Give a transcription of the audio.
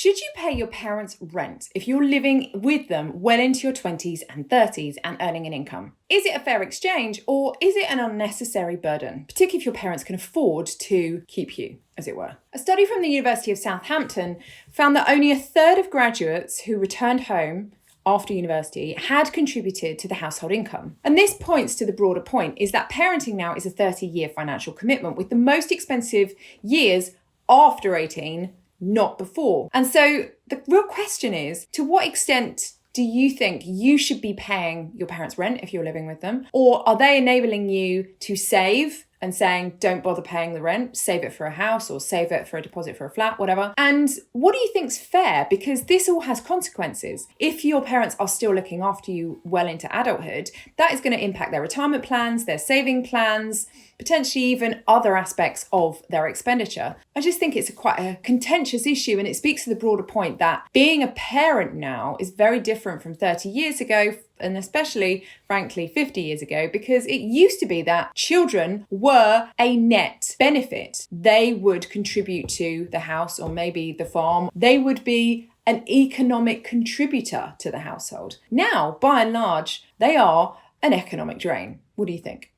Should you pay your parents rent if you're living with them well into your 20s and 30s and earning an income? Is it a fair exchange, or is it an unnecessary burden, particularly if your parents can afford to keep you, as it were? A study from the University of Southampton found that only a third of graduates who returned home after university had contributed to the household income. And this points to the broader point, is that parenting now is a 30-year financial commitment, with the most expensive years after 18, not before. And so the real question is, to what extent do you think you should be paying your parents' rent if you're living with them? Or are they enabling you to save and saying, don't bother paying the rent, save it for a house or save it for a deposit for a flat, whatever? And what do you think's fair? Because this all has consequences. If your parents are still looking after you well into adulthood, that is going to impact their retirement plans, their saving plans, potentially even other aspects of their expenditure. I just think it's quite a contentious issue, and it speaks to the broader point that being a parent now is very different from 30 years ago, and especially, frankly, 50 years ago, because it used to be that children were a net benefit. They would contribute to the house or maybe the farm. They would be an economic contributor to the household. Now, by and large, they are an economic drain. What do you think?